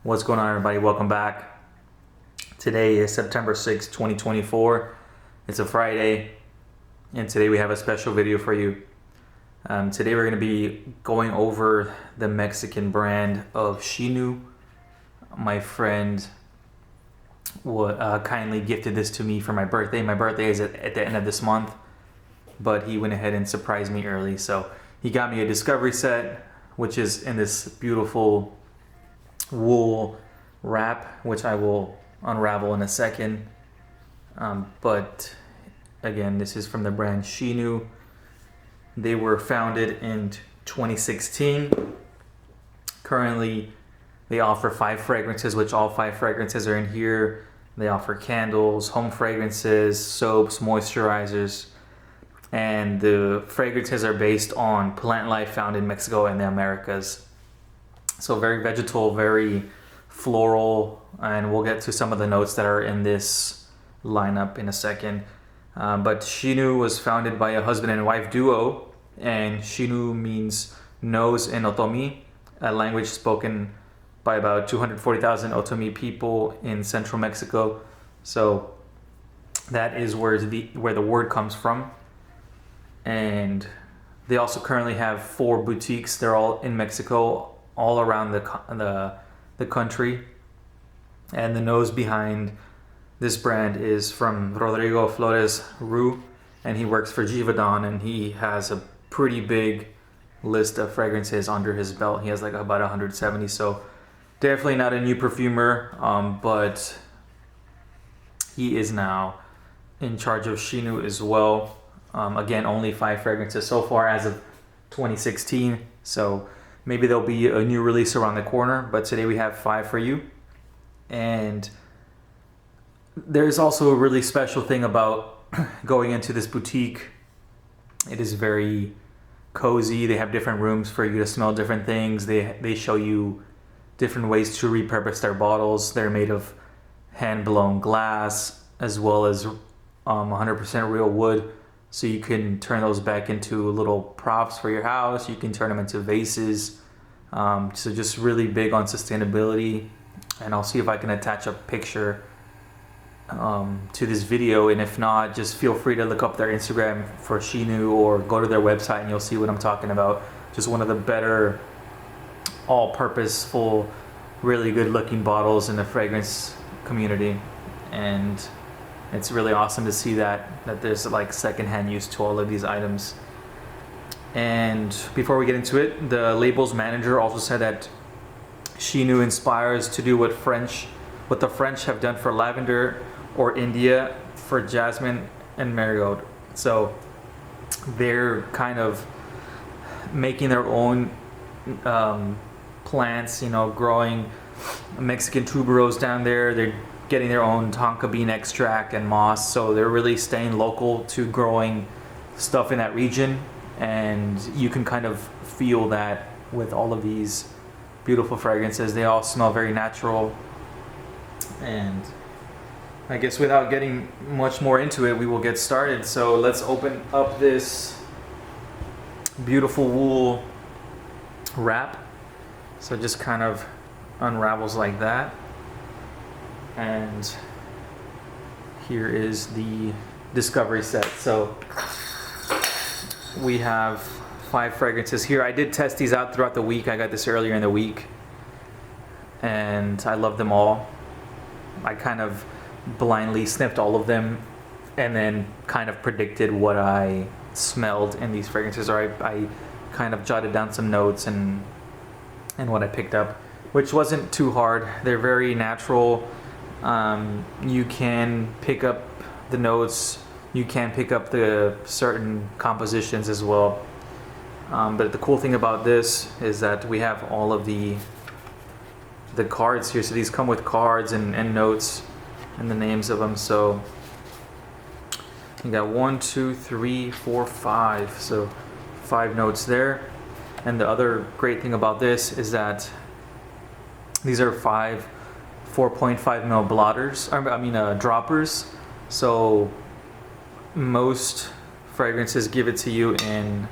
What's going on, everybody? Welcome back. Today is September 6th, 2024. It's a Friday, and today we have a special video for you. Today we're going to be going over the Mexican brand of Xinú. My friend kindly gifted this to me for my birthday. My birthday is at the end of this month, but he went ahead and surprised me early. So he got me a discovery set, which is in this beautiful wool wrap, which I will unravel in a second. But again, this is from the brand Xinú. They were founded in 2016. Currently, they offer 5 fragrances, which all 5 fragrances are in here. They offer candles, home fragrances, soaps, moisturizers, and the fragrances are based on plant life found in Mexico and the Americas. So very vegetal, very floral, and we'll get to some of the notes that are in this lineup in a second. But Xinú was founded by a husband and wife duo, and Xinú means nose in Otomí, a language spoken by about 240,000 Otomí people in central Mexico. So that is where the word comes from. And they also currently have 4 boutiques. They're all in Mexico, all around the country. And the nose behind this brand is from Rodrigo Flores Ru, and he works for Givaudan, and he has a pretty big list of fragrances under his belt. He has like about 170, so definitely not a new perfumer, but he is now in charge of Xinú as well. Again, only 5 fragrances so far as of 2016, so maybe there'll be a new release around the corner, but today we have 5 for you. And there's also a really special thing about going into this boutique. It is very cozy. They have different rooms for you to smell different things. They show you different ways to repurpose their bottles. They're made of hand-blown glass as well as 100% real wood. So you can turn those back into little props for your house. You can turn them into vases. So just really big on sustainability. And I'll see if I can attach a picture to this video. And if not, just feel free to look up their Instagram for Xinú or go to their website and you'll see what I'm talking about. Just one of the better all-purposeful, really good-looking bottles in the fragrance community. And it's really awesome to see that there's like secondhand use to all of these items. And before we get into it, the label's manager also said that Xinú inspires to do what the French have done for lavender, or India for jasmine and marigold. So they're kind of making their own plants, growing Mexican tuberose down there. They're getting their own tonka bean extract and moss, so they're really staying local to growing stuff in that region. And you can kind of feel that with all of these beautiful fragrances. They all smell very natural. And I guess without getting much more into it, we will get started. So let's open up this beautiful wool wrap. So it just kind of unravels like that. And here is the discovery set. So we have 5 fragrances here. I did test these out throughout the week. I got this earlier in the week and I love them all. I kind of blindly sniffed all of them and then kind of predicted what I smelled in these fragrances, or I kind of jotted down some notes and what I picked up, which wasn't too hard. They're very natural. You can pick up the notes, you can pick up the certain compositions as well. But the cool thing about this is that we have all of the cards here. So these come with cards and notes and the names of them. So you got 1, 2, 3, 4, 5. So 5 notes there. And the other great thing about this is that these are 5 4.5 ml blotters. Droppers. So most fragrances give it to you in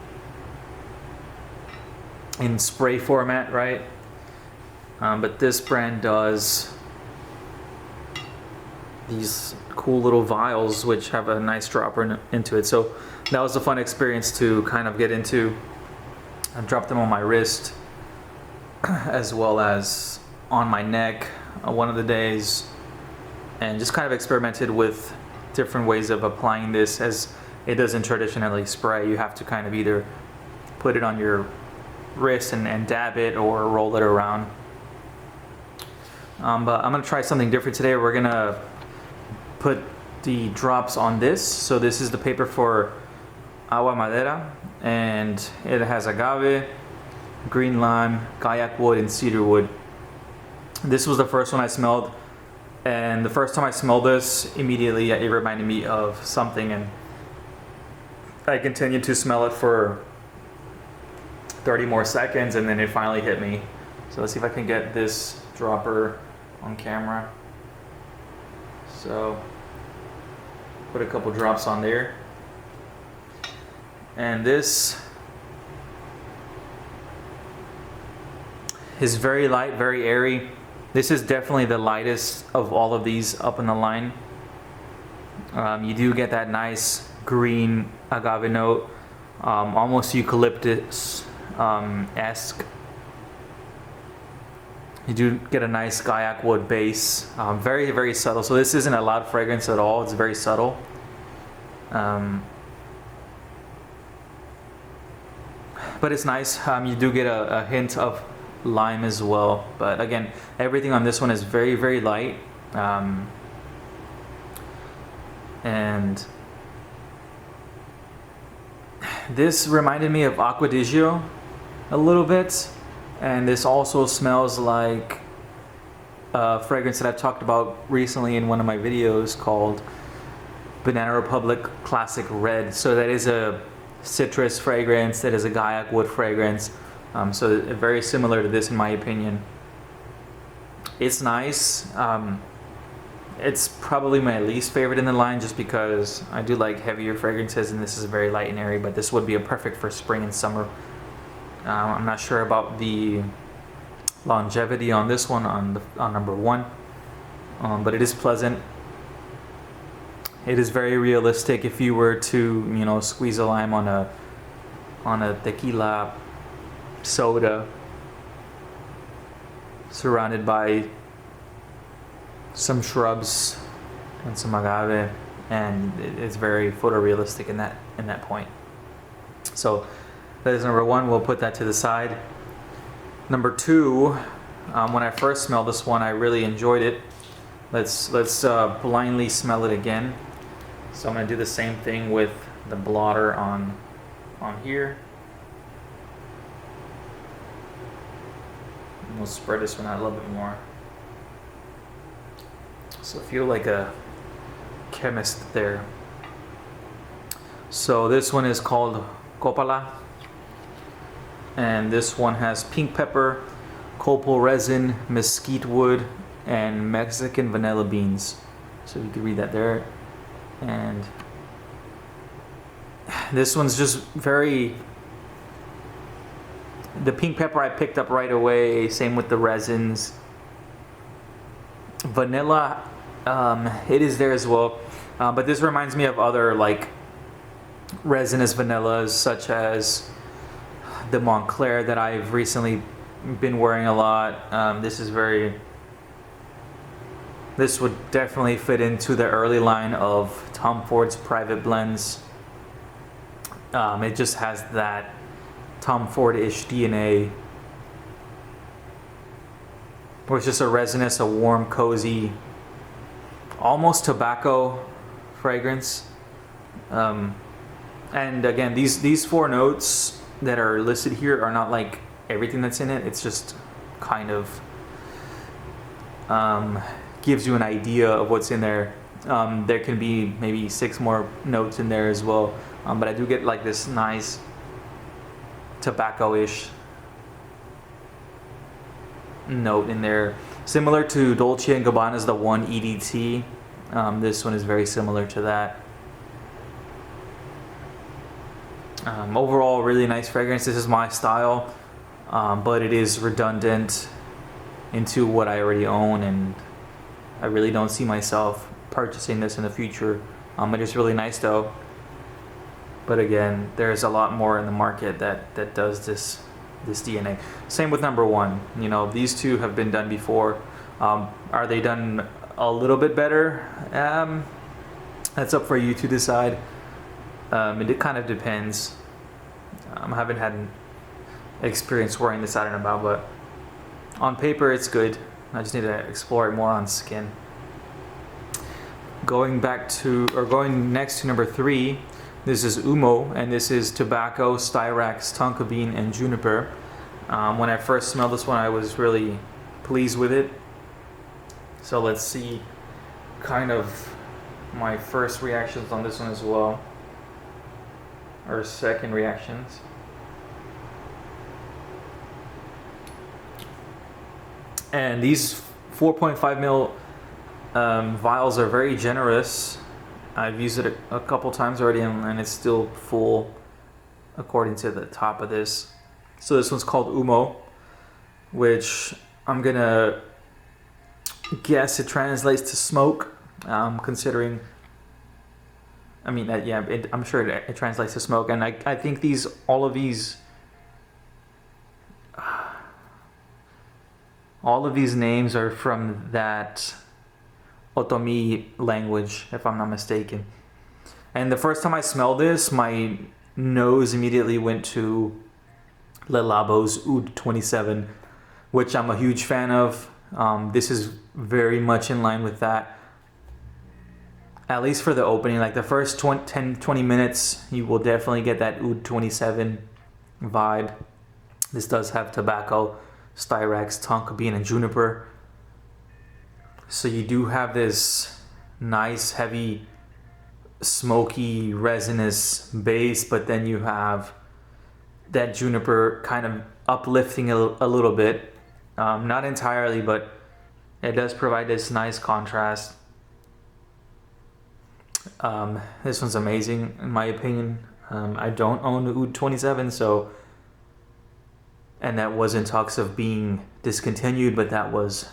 spray format, right? But this brand does these cool little vials which have a nice dropper into it. So that was a fun experience to kind of get into. I dropped them on my wrist as well as on my neck one of the days, and just kind of experimented with different ways of applying this, as it doesn't traditionally spray. You have to kind of either put it on your wrist and dab it, or roll it around. But I'm gonna try something different today. We're gonna put the drops on this. So this is the paper for Aguamadera, and it has agave, green lime, kayak wood, and cedar wood. This was the first one I smelled, and the first time I smelled this, immediately it reminded me of something, and I continued to smell it for 30 more seconds, and then it finally hit me. So let's see if I can get this dropper on camera. So put a couple drops on there, and this is very light, very airy. This is definitely the lightest of all of these up in the line. You do get that nice green agave note, almost eucalyptus-esque. You do get a nice kayak wood base, very, very subtle. So this isn't a loud fragrance at all, it's very subtle. But it's nice. You do get a hint of lime as well, but again, everything on this one is very, very light, and this reminded me of Acqua di Gio a little bit, and this also smells like a fragrance that I've talked about recently in one of my videos called Banana Republic Classic Red. So that is a citrus fragrance, that is a kayak wood fragrance. So very similar to this in my opinion. It's nice. It's probably my least favorite in the line, just because I do like heavier fragrances, and this is very light and airy, but this would be a perfect for spring and summer. I'm not sure about the longevity on this one, on number one, but it is pleasant. It is very realistic. If you were to, squeeze a lime on a tequila soda surrounded by some shrubs and some agave, and it's very photorealistic in that point. So that is number one. We'll put that to the side. Number two, when I first smelled this one, I really enjoyed it. Let's blindly smell it again. So I'm gonna do the same thing with the blotter on here. We'll spread this one out a little bit more. So feel like a chemist there. So this one is called Copala, and this one has pink pepper, copal resin, mesquite wood, and Mexican vanilla beans. So you can read that there. And this one's just very... The pink pepper I picked up right away, same with the resins. Vanilla, it is there as well, but this reminds me of other like resinous vanillas, such as the Montclair that I've recently been wearing a lot. This would definitely fit into the early line of Tom Ford's private blends. It just has that Tom Ford-ish DNA, where it's just a resinous, a warm, cozy, almost tobacco fragrance. And again, these four notes that are listed here are not like everything that's in it. It's just kind of gives you an idea of what's in there. There can be maybe 6 more notes in there as well, but I do get like this nice tobacco-ish note in there, similar to Dolce & Gabbana's The One EDT. This one is very similar to that. Overall, really nice fragrance. This is my style, but it is redundant into what I already own, and I really don't see myself purchasing this in the future. It is really nice though. But again, there's a lot more in the market that does this DNA. Same with number one. You know, these two have been done before. Are they done a little bit better? That's up for you to decide. It kind of depends. I haven't had an experience wearing this out and about, but on paper it's good. I just need to explore it more on skin. Going next to number 3, this is Ummo, and this is tobacco, styrax, tonka bean, and juniper. When I first smelled this one, I was really pleased with it. So let's see kind of my first reactions on this one as well, or second reactions. And these 4.5 ml vials are very generous. I've used it a couple times already, and it's still full according to the top of this. So this one's called Ummo, which I'm gonna guess it translates to smoke, considering, I mean, I'm sure it translates to smoke. And I think all of these names are from that Otomí language, if I'm not mistaken. And the first time I smelled this, my nose immediately went to Le Labo's Oud 27, which I'm a huge fan of. This is very much in line with that. At least for the opening, like the first 10-20 minutes, you will definitely get that Oud 27 vibe. This does have tobacco, styrax, tonka bean, and juniper. So you do have this nice, heavy, smoky, resinous base, but then you have that juniper kind of uplifting a little bit. Not entirely, but it does provide this nice contrast. This one's amazing, in my opinion. I don't own the Oud 27, and that was in talks of being discontinued, but that was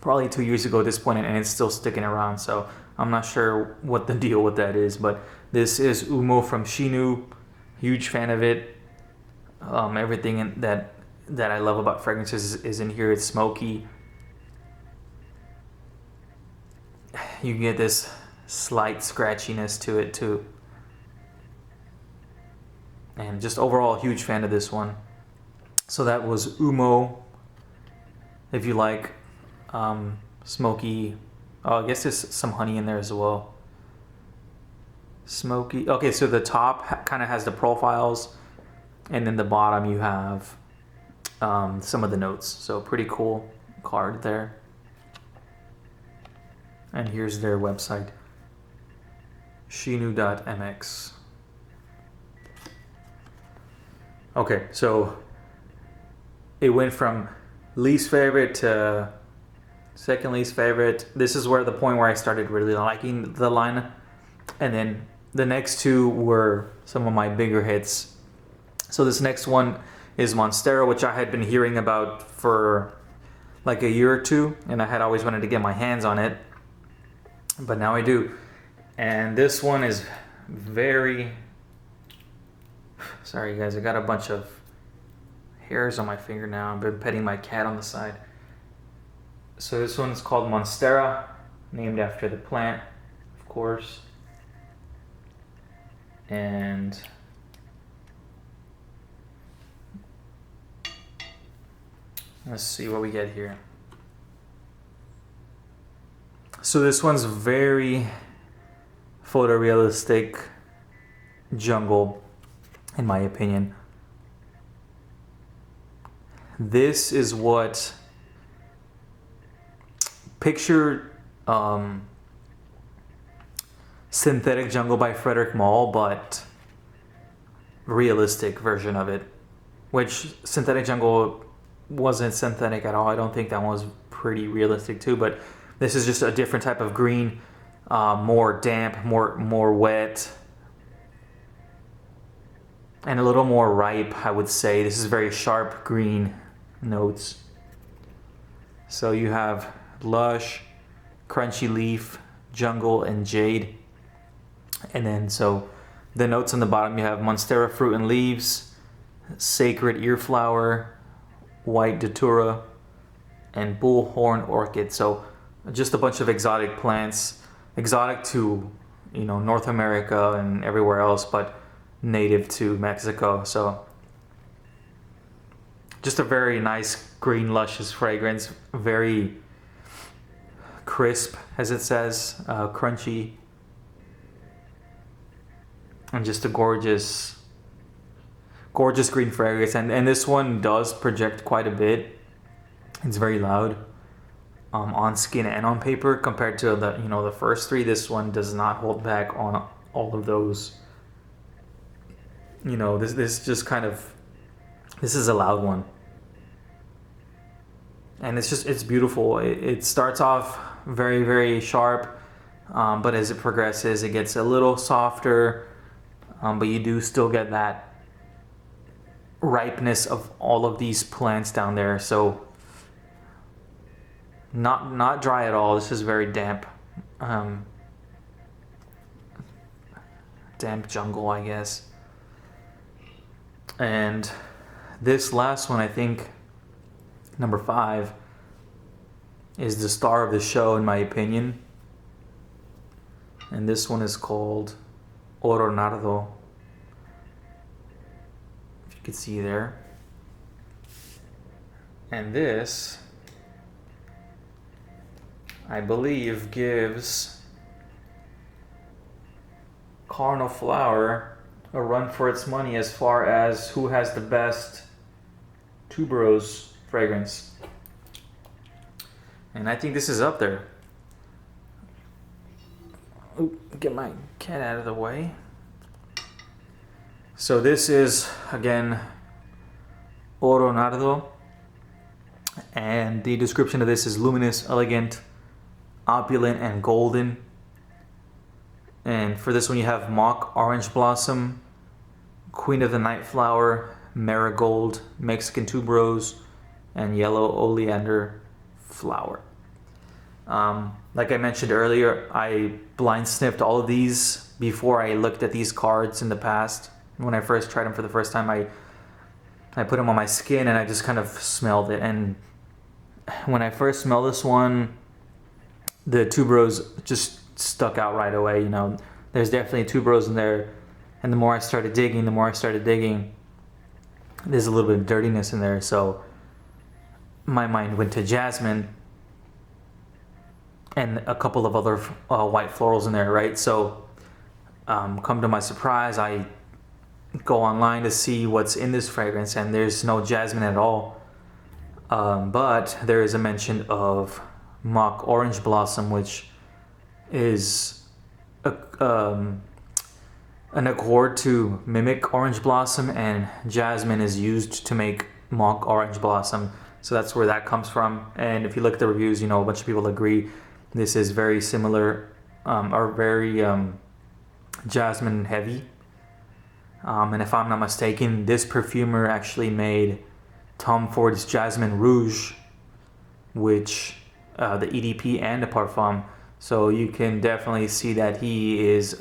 probably 2 years ago at this point, and it's still sticking around, so I'm not sure what the deal with that is. But this is Ummo from Xinú. Huge fan of it. Everything that I love about fragrances is in here. It's smoky. You get this slight scratchiness to it too. And just overall, huge fan of this one. So that was Ummo. If you like smoky, I guess there's some honey in there as well. Smoky. Okay, so the top kind of has the profiles, and then the bottom you have some of the notes. So pretty cool card there. And here's their website, xinú.mx. Okay, so it went from least favorite to second least favorite. This is where the point where I started really liking the line, and then the next two were some of my bigger hits. So this next one is Monstera, which I had been hearing about for like a year or two, and I had always wanted to get my hands on it, but now I do. And this one is very, sorry guys, I got a bunch of hairs on my finger now. I've been petting my cat on the side. So this one's called Monstera, named after the plant, of course. And let's see what we get here. So this one's very photorealistic jungle, in my opinion. This is what, picture Synthetic Jungle by Frederick Malle, but realistic version of it, which Synthetic Jungle wasn't synthetic at all. I don't think that one was pretty realistic too, but this is just a different type of green, more damp, more wet, and a little more ripe, I would say. This is very sharp green notes. So you have lush, crunchy leaf, jungle, and jade. And then so the notes on the bottom, you have Monstera fruit and leaves, sacred ear flower, white datura, and bullhorn orchid. So just a bunch of exotic plants, exotic to, you know, North America and everywhere else, but native to Mexico. So just a very nice green luscious fragrance, very crisp, as it says, crunchy, and just a gorgeous green fragrance. And this one does project quite a bit. It's very loud on skin and on paper compared to the first three. This one does not hold back on all of those. This just kind of, this is a loud one, and it's beautiful. It starts off very, very sharp, but as it progresses it gets a little softer, but you do still get that ripeness of all of these plants down there. So not dry at all. This is very damp, damp jungle, I guess. And this last one, I think number 5, is the star of the show in my opinion. And this one is called OroNardo, if you could see there. And this, I believe, gives Cardinal Flower a run for its money as far as who has the best tuberose fragrance. And I think this is up there. Oop, get my cat out of the way. So this is, again, OroNardo. And the description of this is luminous, elegant, opulent, and golden. And for this one you have mock orange blossom, queen of the night flower, marigold, Mexican tuberose, and yellow oleander flower. Like I mentioned earlier, I blind sniffed all of these before I looked at these cards in the past. When I first tried them for the first time, I put them on my skin and I just kind of smelled it. And when I first smelled this one, the tuberose just stuck out right away. There's definitely tuberose in there. And the more I started digging, there's a little bit of dirtiness in there. So my mind went to jasmine and a couple of other white florals in there, right? So come to my surprise, I go online to see what's in this fragrance, and there's no jasmine at all. But there is a mention of mock orange blossom, which is an accord to mimic orange blossom, and jasmine is used to make mock orange blossom. So that's where that comes from. And if you look at the reviews, a bunch of people agree this is very similar, or very jasmine heavy. And if I'm not mistaken, this perfumer actually made Tom Ford's Jasmine Rouge, which the EDP and the Parfum. So you can definitely see that he is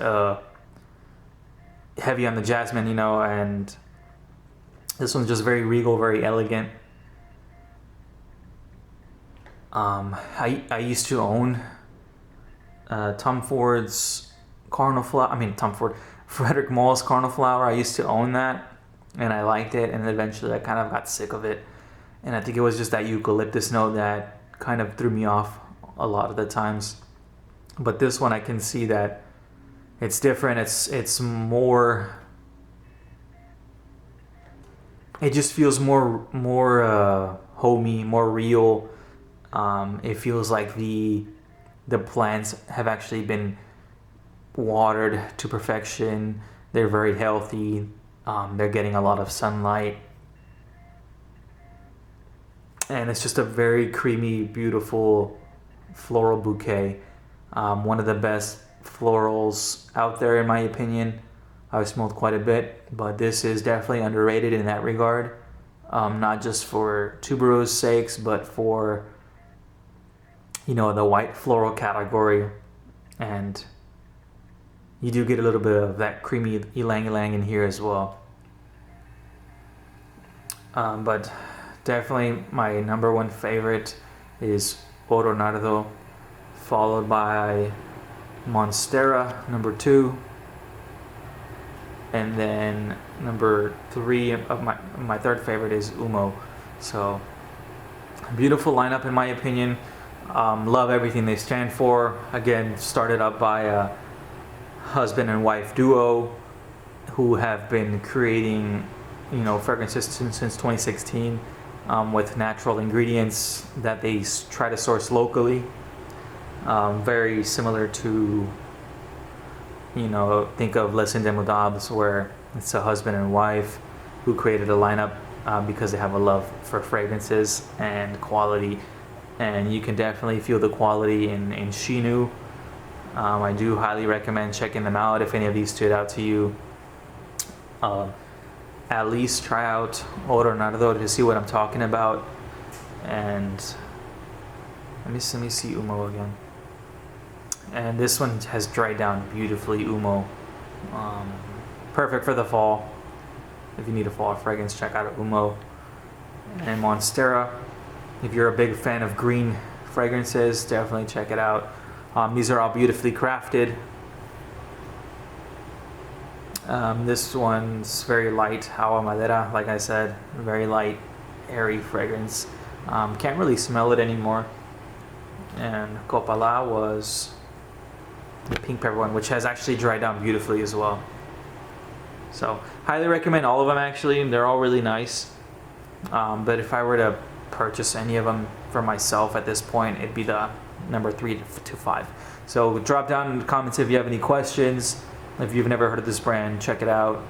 heavy on the jasmine, and this one's just very regal, very elegant. I used to own Tom Ford's Cardinal Flower. Frederick Mall's Cardinal Flower. I used to own that, and I liked it, and eventually I kind of got sick of it. And I think it was just that eucalyptus note that kind of threw me off a lot of the times. But this one, I can see that it's different. It's more. It just feels more homey, more real. It feels like the plants have actually been watered to perfection. They're very healthy. They're getting a lot of sunlight, and it's just a very creamy, beautiful floral bouquet. One of the best florals out there, in my opinion. I've smelled quite a bit, but this is definitely underrated in that regard. Not just for tuberose sakes, but for you know, the white floral category, and you do get a little bit of that creamy ylang ylang in here as well. But definitely my number one favorite is OroNardo, followed by Monstera, number 2, and then number 3 of my third favorite is Ummo. So beautiful lineup in my opinion. Love everything they stand for. Again, started up by a husband and wife duo who have been creating, you know, fragrances since 2016 with natural ingredients that they try to source locally. Very similar to, you know, think of Les Indemodables, where it's a husband and wife who created a lineup because they have a love for fragrances and quality, and you can definitely feel the quality in Xinú. I do highly recommend checking them out if any of these stood out to you. At least try out OroNardo to see what I'm talking about. And let me see Ummo again. And this one has dried down beautifully, Ummo. Perfect for the fall. If you need a fall fragrance, check out Ummo. And Monstera, if you're a big fan of green fragrances, definitely check it out. These are all beautifully crafted. This one's very light, Aguamadera, like I said, very light, airy fragrance. Can't really smell it anymore. And Copala was the pink pepper one, which has actually dried down beautifully as well. So highly recommend all of them actually. They're all really nice. But if I were to purchase any of them for myself at this point, it'd be the number 3 to 5. So drop down in the comments if you have any questions. If you've never heard of this brand, check it out.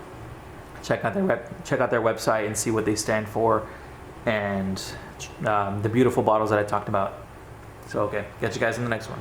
Check out their website and see what they stand for, and the beautiful bottles that I talked about. So okay, catch you guys in the next one.